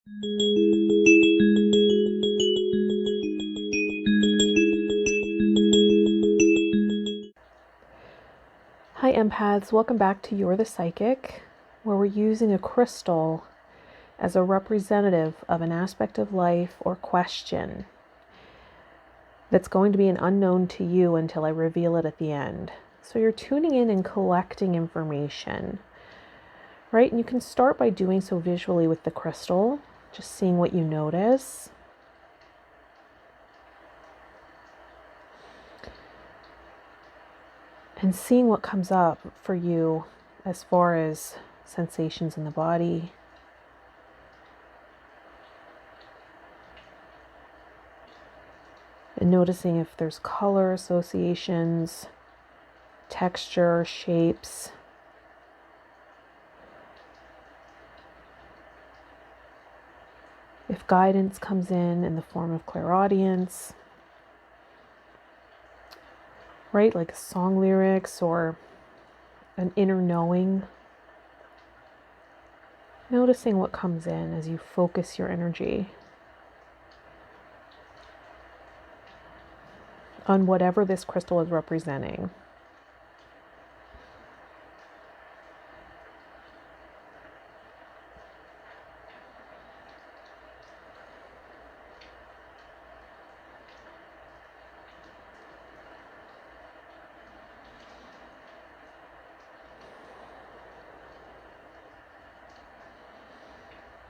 Hi empaths, welcome back to You're the Psychic, where we're using a crystal as a representative of an aspect of life or question that's going to be an unknown to you until I reveal it at the end. So you're tuning in and collecting information, right? And you can start by doing so visually with the crystal, just seeing what you notice. And seeing what comes up for you as far as sensations in the body. And noticing if there's color associations, texture, shapes. If guidance comes in the form of clairaudience, right? Like song lyrics or an inner knowing. Noticing what comes in as you focus your energy on whatever this crystal is representing.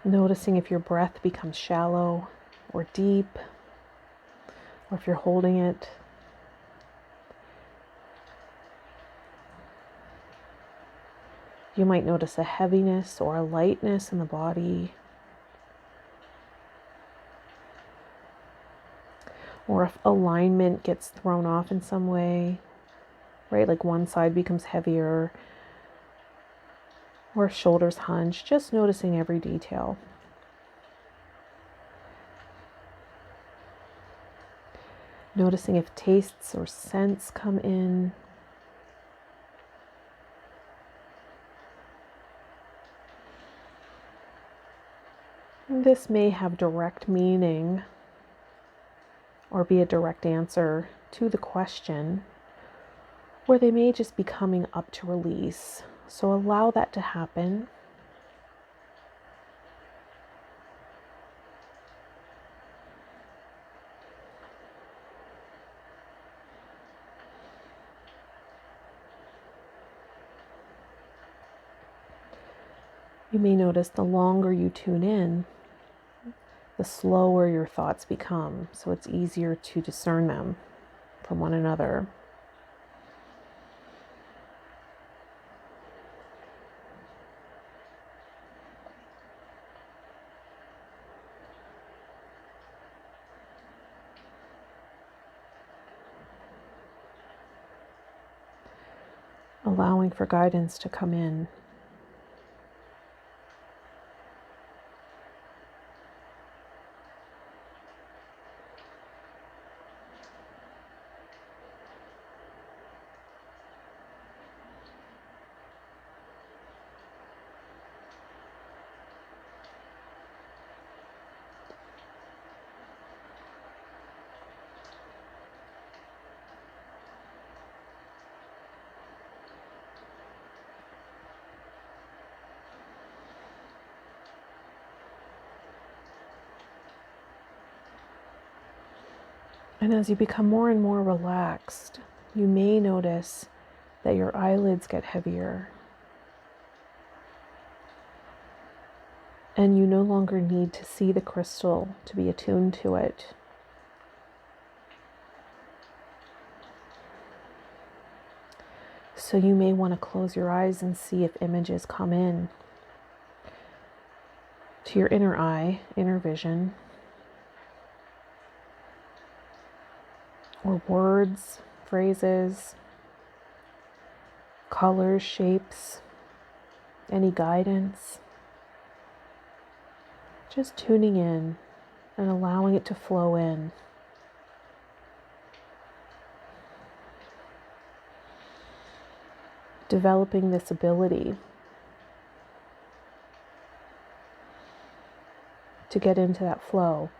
Noticing if your breath becomes shallow or deep, or if you're holding it. You might notice a heaviness or a lightness in the body. Or if alignment gets thrown off in some way, right? Like one side becomes heavier, or shoulders hunch, just noticing every detail. Noticing if tastes or scents come in. This may have direct meaning or be a direct answer to the question, or they may just be coming up to release. So allow that to happen. You may notice the longer you tune in, the slower your thoughts become, so it's easier to discern them from one another. Allowing for guidance to come in. And as you become more and more relaxed, you may notice that your eyelids get heavier. And you no longer need to see the crystal to be attuned to it. So you may want to close your eyes and see if images come in to your inner eye, inner vision, or words, phrases, colors, shapes, any guidance. Just tuning in and allowing it to flow in. Developing this ability to get into that flow.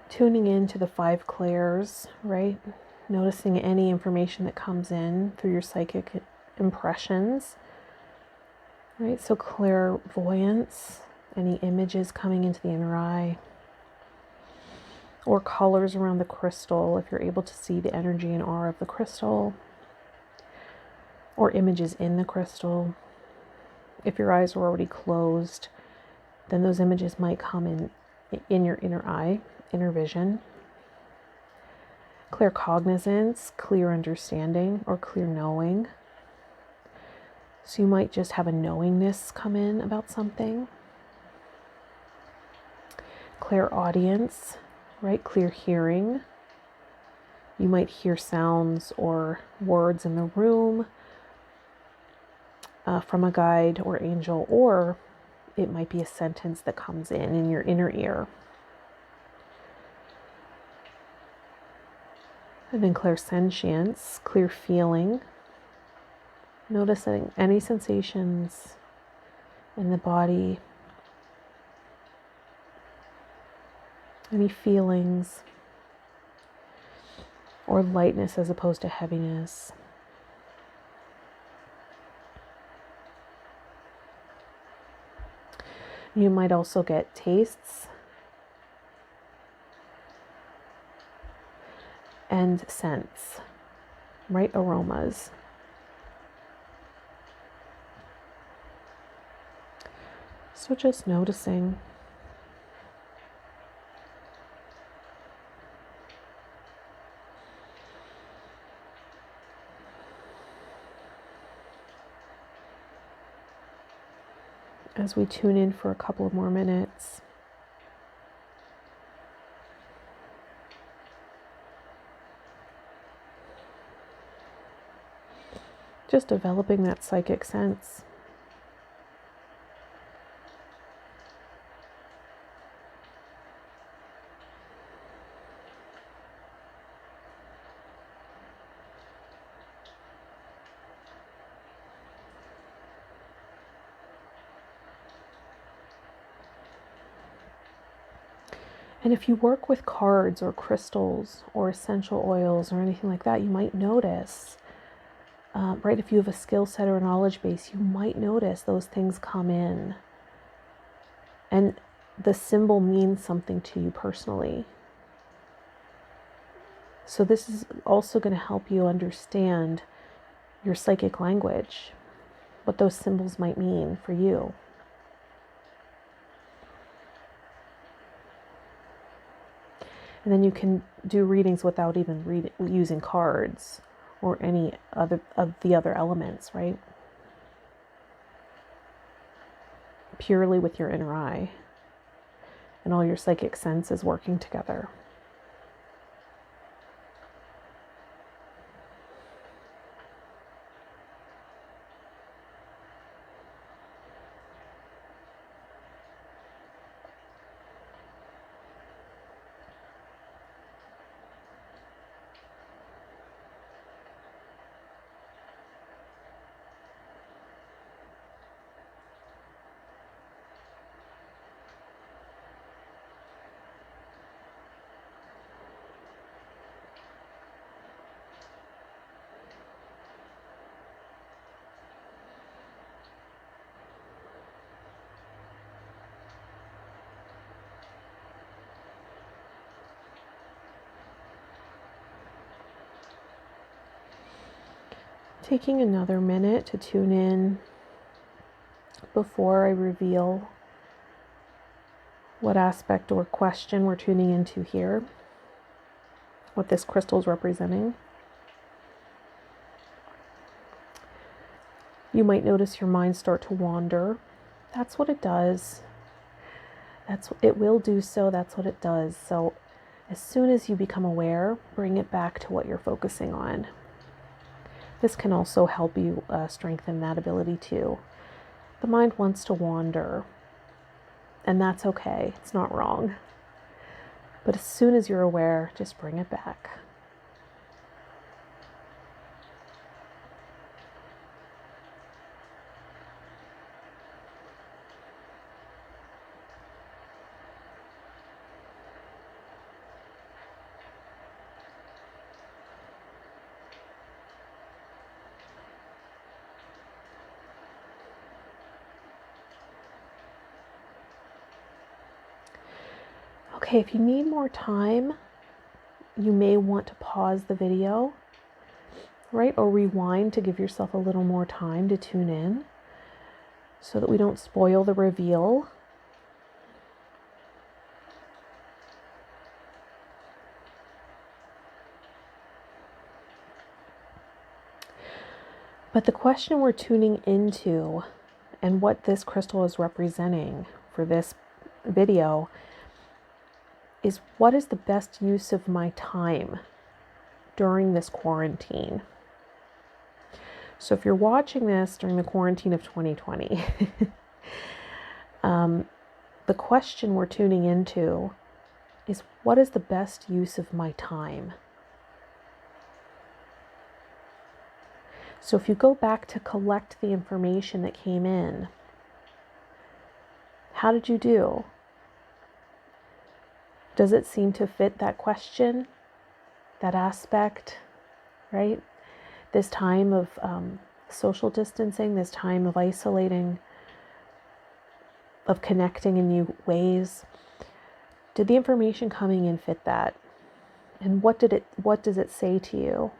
Tuning into the 5 clairs, right? Noticing any information that comes in through your psychic impressions, right? So clairvoyance, any images coming into the inner eye, or colors around the crystal, if you're able to see the energy and aura of the crystal, or images in the crystal. If your eyes are already closed, then those images might come in your inner eye, inner vision. Clear cognizance, clear understanding, or clear knowing. So you might just have a knowingness come in about something. Clear audience, right? Clear hearing. You might hear sounds or words in the room from a guide or angel, or it might be a sentence that comes in your inner ear. And then clairsentience, clear feeling. Noticing any sensations in the body, any feelings, or lightness as opposed to heaviness. You might also get tastes and scents, right? Aromas. So just noticing. As we tune in for a couple of more minutes. Just developing that psychic sense. And if you work with cards or crystals or essential oils or anything like that, you might notice, right? If you have a skill set or a knowledge base, you might notice those things come in. And the symbol means something to you personally. So this is also going to help you understand your psychic language, what those symbols might mean for you. And then you can do readings without even using cards or any other of the other elements, right? Purely with your inner eye and all your psychic senses working together. taking another minute to tune in before I reveal what aspect or question we're tuning into here, what this crystal is representing. You might notice your mind start to wander. That's what it does. It will do so. That's what it does. So as soon as you become aware, bring it back to what you're focusing on. This can also help you strengthen that ability too. The mind wants to wander, and that's okay. It's not wrong. But as soon as you're aware, just bring it back. Okay, if you need more time, you may want to pause the video, right? Or rewind to give yourself a little more time to tune in so that we don't spoil the reveal. But the question we're tuning into and what this crystal is representing for this video is, what is the best use of my time during this quarantine? So if you're watching this during the quarantine of 2020, the question we're tuning into is, what is the best use of my time? So if you go back to collect the information that came in, how did you do? Does it seem to fit that question, that aspect, right? This time of social distancing, this time of isolating, of connecting in new ways. Did the information coming in fit that? And what does it say to you?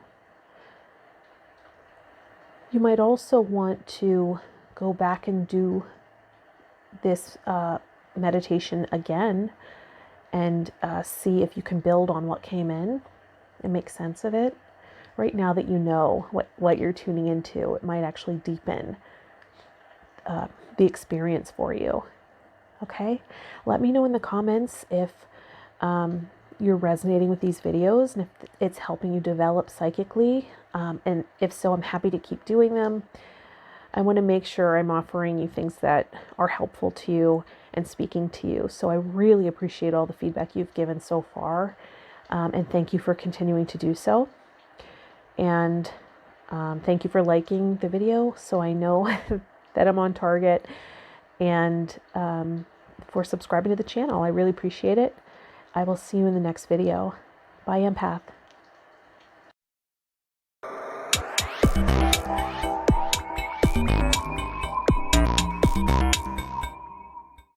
You might also want to go back and do this meditation again and see if you can build on what came in and make sense of it. Right now that you know what you're tuning into, it might actually deepen the experience for you. Okay? Let me know in the comments if you're resonating with these videos and if it's helping you develop psychically. And if so, I'm happy to keep doing them. I want to make sure I'm offering you things that are helpful to you and speaking to you. So I really appreciate all the feedback you've given so far. And thank you for continuing to do so. And thank you for liking the video so I know that I'm on target. And for subscribing to the channel. I really appreciate it. I will see you in the next video. Bye, Empath.